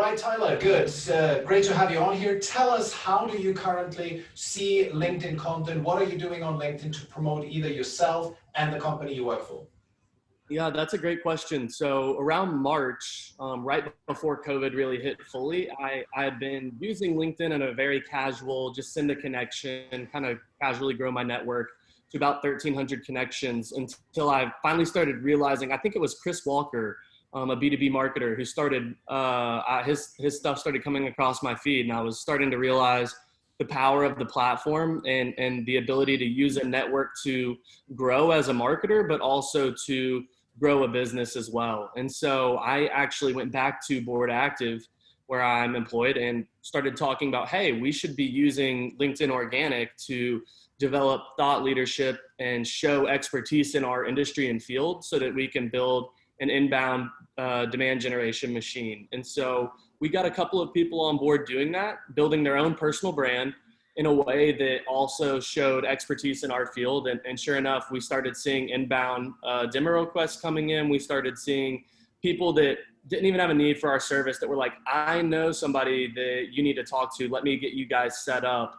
right, Tyler, good. Great to have you on here. Tell us, how do you currently see LinkedIn content? What are you doing on LinkedIn to promote either yourself and the company you work for? Yeah, that's a great question. So around March, right before COVID really hit fully, I had been using LinkedIn in a very casual, just send a connection, kind of casually grow my network to about 1,300 connections until I finally started realizing, I think it was Chris Walker, a B2B marketer who started, his stuff started coming across my feed, and I was starting to realize the power of the platform and the ability to use a network to grow as a marketer, but also to grow a business as well. And so I actually went back to BoardActive, where I'm employed, and started talking about, hey, we should be using LinkedIn Organic to develop thought leadership and show expertise in our industry and field so that we can build an inbound demand generation machine. And so we got a couple of people on board doing that, building their own personal brand in a way that also showed expertise in our field. And sure enough, we started seeing inbound demo requests coming in. We started seeing people that didn't even have a need for our service that were like, I know somebody that you need to talk to. Let me get you guys set up,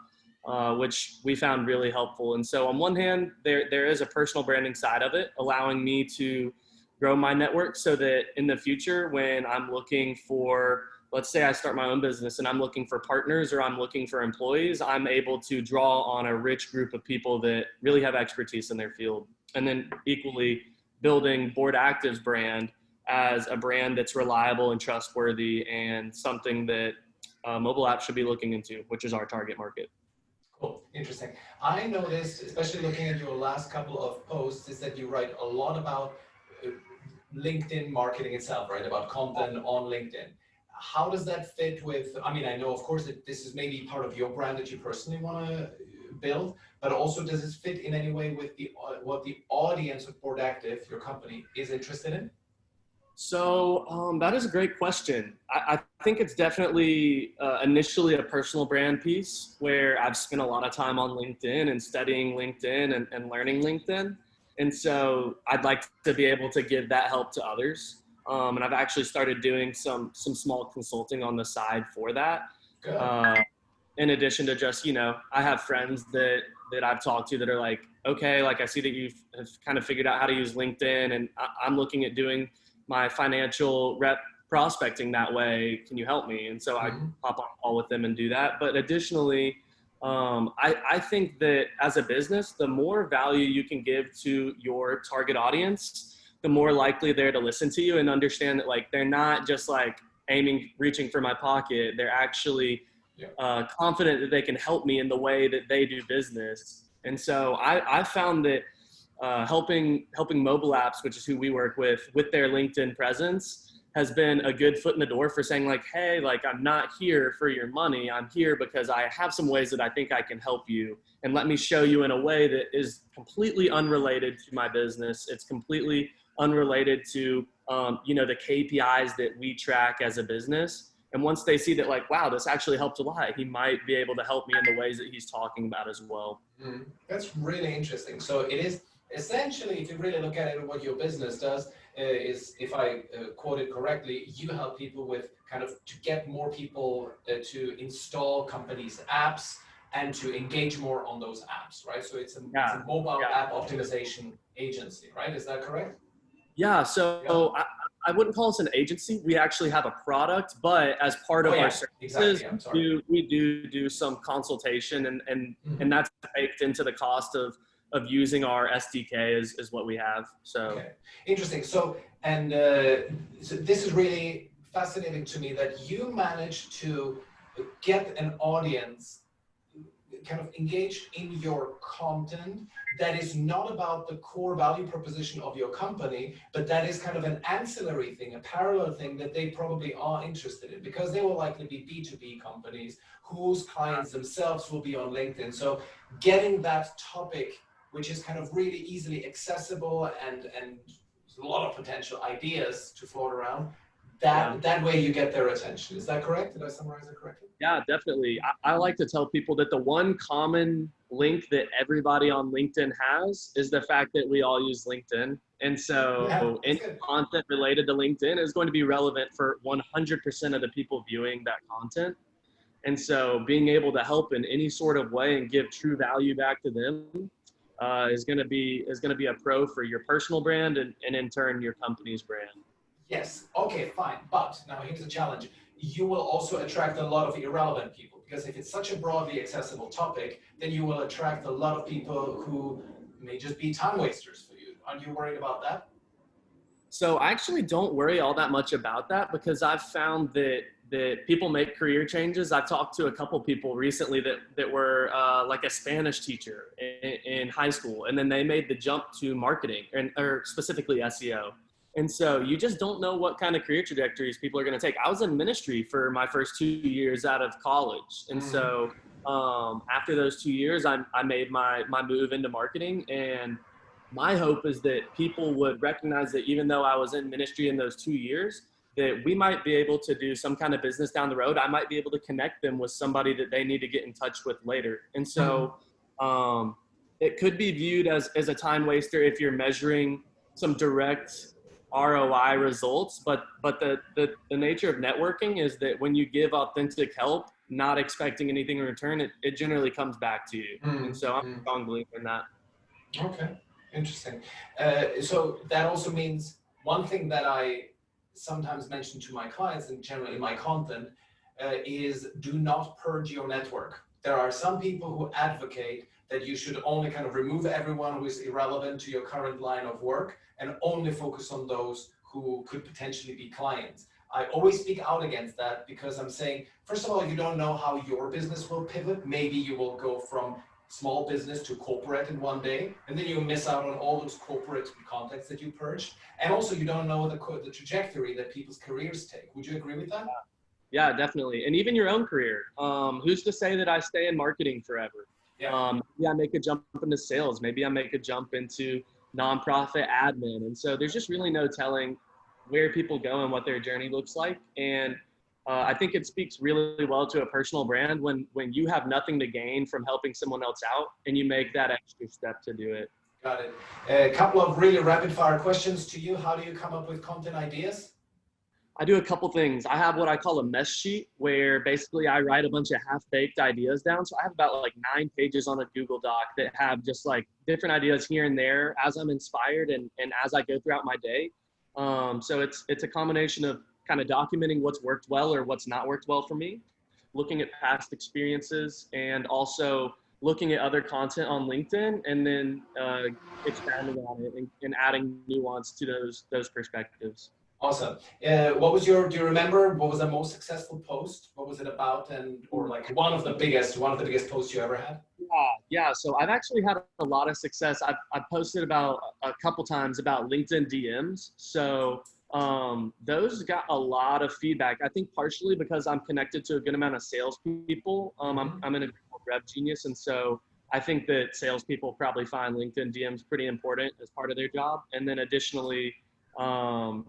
which we found really helpful. And so on one hand, there is a personal branding side of it, allowing me to grow my network so that in the future, when I'm looking for, let's say I start my own business and I'm looking for partners or I'm looking for employees, I'm able to draw on a rich group of people that really have expertise in their field. And then equally building BoardActive's brand as a brand that's reliable and trustworthy and something that mobile apps should be looking into, which is our target market. Cool, interesting. I noticed, especially looking at your last couple of posts, is that you write a lot about LinkedIn marketing itself, right? About content on LinkedIn. How does that fit with, I mean, I know, of course, that this is maybe part of your brand that you personally want to build, but also does it fit in any way with what the audience of BoardActive, your company, is interested in? So that is a great question. I think it's definitely initially a personal brand piece where I've spent a lot of time on LinkedIn and studying LinkedIn and learning LinkedIn. And so I'd like to be able to give that help to others. And I've actually started doing some small consulting on the side for that. In addition to just, I have friends that I've talked to that are like, okay, like I see that you have kind of figured out how to use LinkedIn, and I'm looking at doing my financial rep prospecting that way. Can you help me? And so I hop on a call with them and do that. But additionally, I think that as a business, the more value you can give to your target audience, the more likely they're to listen to you and understand that like they're not just like reaching for my pocket. They're actually confident that they can help me in the way that they do business. And so I found that helping mobile apps, which is who we work with their LinkedIn presence, has been a good foot in the door for saying like, hey, like I'm not here for your money. I'm here because I have some ways that I think I can help you. And let me show you in a way that is completely unrelated to my business. It's completely unrelated to, the KPIs that we track as a business. And once they see that like, wow, this actually helped a lot, he might be able to help me in the ways that he's talking about as well. That's really interesting. So it is essentially, if you really look at it, what your business does is, if I quote it correctly, you help people with kind of to get more people to install companies' apps and to engage more on those apps, right? So it's a mobile app optimization agency, right? Is that correct? Yeah, so I wouldn't call us an agency. We actually have a product, but as part of our services, we do some consultation, and that's baked into the cost of using our SDK is what we have. So interesting. So so this is really fascinating to me that you managed to get an audience kind of engaged in your content that is not about the core value proposition of your company, but that is kind of an ancillary thing, a parallel thing that they probably are interested in, because they will likely be B2B companies whose clients themselves will be on LinkedIn. So getting that topic, which is kind of really easily accessible and a lot of potential ideas to float around, that way you get their attention. Is that correct? Did I summarize it correctly? Yeah, definitely. I like to tell people that the one common link that everybody on LinkedIn has is the fact that we all use LinkedIn. And so any content related to LinkedIn is going to be relevant for 100% of the people viewing that content. And so being able to help in any sort of way and give true value back to them is going to be a pro for your personal brand and in turn your company's brand. Yes. Okay, fine. But now here's the challenge. You will also attract a lot of irrelevant people, because if it's such a broadly accessible topic, then you will attract a lot of people who may just be time wasters for you. Aren't you worried about that? So I actually don't worry all that much about that, because I've found that people make career changes. I've talked to a couple people recently that were like a Spanish teacher in high school, and then they made the jump to marketing or specifically SEO. And so you just don't know what kind of career trajectories people are going to take. I was in ministry for my first 2 years out of college. And so after those 2 years, I made my move into marketing. And my hope is that people would recognize that even though I was in ministry in those 2 years, that we might be able to do some kind of business down the road. I might be able to connect them with somebody that they need to get in touch with later. And so it could be viewed as a time waster if you're measuring some direct ROI results, but the nature of networking is that when you give authentic help, not expecting anything in return, it generally comes back to you. And so I'm a strong believer in that. Okay, interesting. So that also means one thing that I sometimes mention to my clients and generally in my content is do not purge your network. There are some people who advocate that you should only kind of remove everyone who is irrelevant to your current line of work and only focus on those who could potentially be clients. I always speak out against that, because I'm saying, first of all, you don't know how your business will pivot. Maybe you will go from small business to corporate in one day, and then you miss out on all those corporate contacts that you purged. And also you don't know the trajectory that people's careers take. Would you agree with that? Yeah, definitely. And even your own career. Who's to say that I stay in marketing forever? Maybe I make a jump into sales. Maybe I make a jump into nonprofit admin. And so there's just really no telling where people go and what their journey looks like. And I think it speaks really well to a personal brand when you have nothing to gain from helping someone else out and you make that extra step to do it. Got it. A couple of really rapid fire questions to you. How do you come up with content ideas? I do a couple things. I have what I call a mess sheet, where basically I write a bunch of half-baked ideas down. So I have about like 9 pages on a Google Doc that have just like different ideas here and there as I'm inspired and as I go throughout my day. So it's a combination of kind of documenting what's worked well or what's not worked well for me, looking at past experiences, and also looking at other content on LinkedIn, and then expanding on it and adding nuance to those perspectives. Awesome. Do you remember what was the most successful post? What was it about? Or like one of the biggest posts you ever had? Yeah. So I've actually had a lot of success. I've posted about a couple times about LinkedIn DMs. So those got a lot of feedback. I think partially because I'm connected to a good amount of salespeople. I'm in a group called Rev Genius, and so I think that salespeople probably find LinkedIn DMs pretty important as part of their job. And then additionally,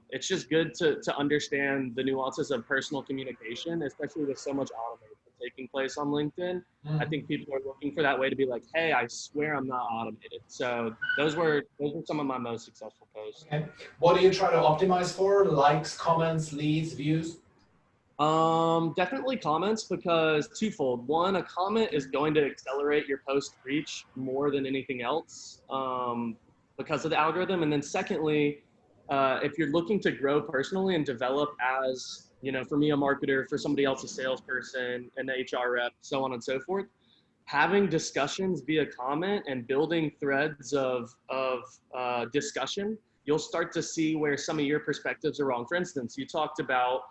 it's just good to understand the nuances of personal communication, especially with so much automation taking place on LinkedIn. I think people are looking for that way to be like, hey, I swear I'm not automated. So those were some of my most successful posts. Okay. What do you try to optimize for? Likes, comments, leads, views? Definitely comments, because twofold. One, a comment is going to accelerate your post reach more than anything else because of the algorithm. And then secondly, if you're looking to grow personally and develop as, for me, a marketer, for somebody else, a salesperson, an HR rep, so on and so forth, having discussions via comment and building threads of discussion, you'll start to see where some of your perspectives are wrong. For instance, you talked about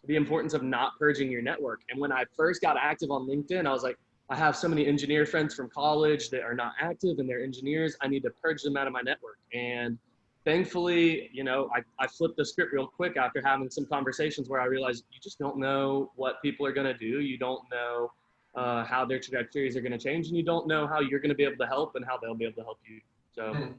the importance of not purging your network. And when I first got active on LinkedIn, I was like, I have so many engineer friends from college that are not active and they're engineers. I need to purge them out of my network. And thankfully, I flipped the script real quick after having some conversations where I realized you just don't know what people are going to do. You don't know how their trajectories are going to change, and you don't know how you're going to be able to help and how they'll be able to help you. So.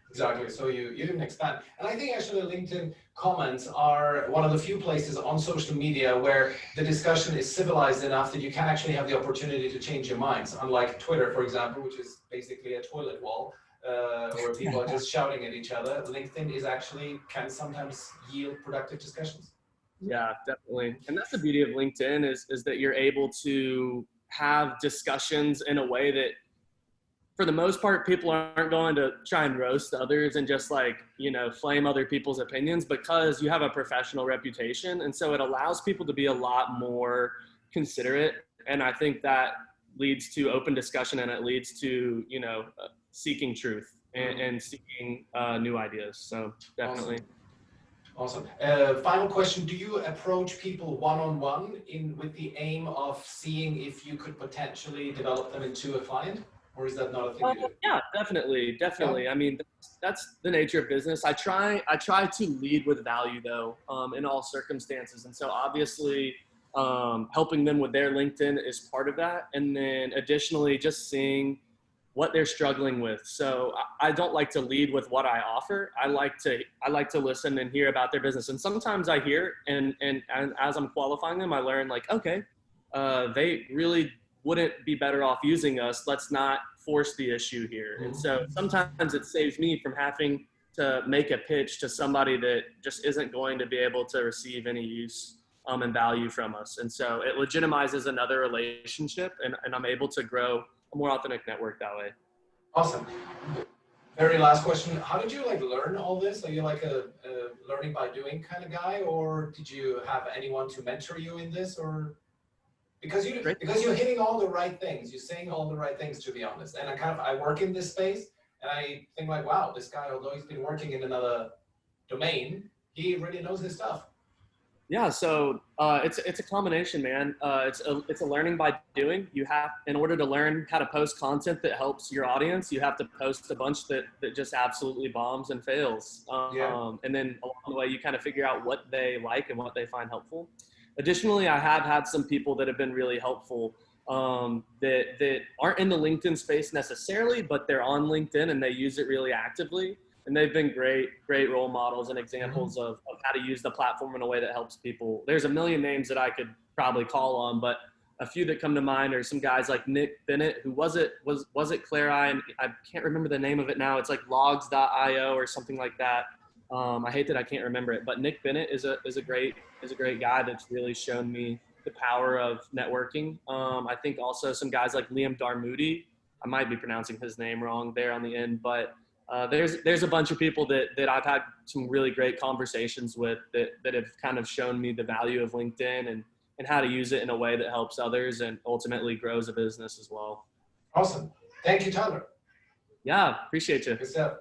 Exactly. So you didn't expand. And I think actually LinkedIn comments are one of the few places on social media where the discussion is civilized enough that you can actually have the opportunity to change your minds. Unlike Twitter, for example, which is basically a toilet wall where people are just shouting at each other. LinkedIn is actually can sometimes yield productive discussions. Yeah, definitely. And that's the beauty of LinkedIn is that you're able to have discussions in a way that for the most part, people aren't going to try and roast others and just like, flame other people's opinions because you have a professional reputation. And so it allows people to be a lot more considerate. And I think that leads to open discussion and it leads to, seeking truth and seeking new ideas. So definitely. Awesome. Final question. Do you approach people one-on-one with the aim of seeing if you could potentially develop them into a client? Or is that not a thing you do? Yeah, definitely. Yeah. I mean, that's the nature of business. I try to lead with value though, in all circumstances. And so obviously, helping them with their LinkedIn is part of that. And then additionally, just seeing what they're struggling with. So I don't like to lead with what I offer. I like to listen and hear about their business. And sometimes I hear and as I'm qualifying them, I learn like, okay, they really wouldn't be better off using us. Let's not force the issue here. And so sometimes it saves me from having to make a pitch to somebody that just isn't going to be able to receive any use and value from us. And so it legitimizes another relationship and I'm able to grow a more authentic network that way. Awesome. Very last question. How did you learn all this? Are you a learning by doing kind of guy, or did you have anyone to mentor you in this, or because you're hitting all the right things, you're saying all the right things, to be honest. And I work in this space and I think wow, this guy, although he's been working in another domain, he really knows his stuff. Yeah, so it's a combination, man. It's a learning by doing. You have, in order to learn how to post content that helps your audience, you have to post a bunch that just absolutely bombs and fails. And then along the way, you kind of figure out what they like and what they find helpful. Additionally, I have had some people that have been really helpful that aren't in the LinkedIn space necessarily, but they're on LinkedIn and they use it really actively. And they've been great role models and examples of how to use the platform in a way that helps people. There's a million names that I could probably call on, but a few that come to mind are some guys like Nick Bennett, who was it Clari, and I can't remember the name of it now. It's like logs.io or something like that. I hate that I can't remember it, but Nick Bennett is a great guy that's really shown me the power of networking. I think also some guys like Liam Darmoody. I might be pronouncing his name wrong there on the end, but there's a bunch of people that I've had some really great conversations with that have kind of shown me the value of LinkedIn and how to use it in a way that helps others and ultimately grows a business as well. Awesome. Thank you, Tyler. Yeah, appreciate you. Good stuff.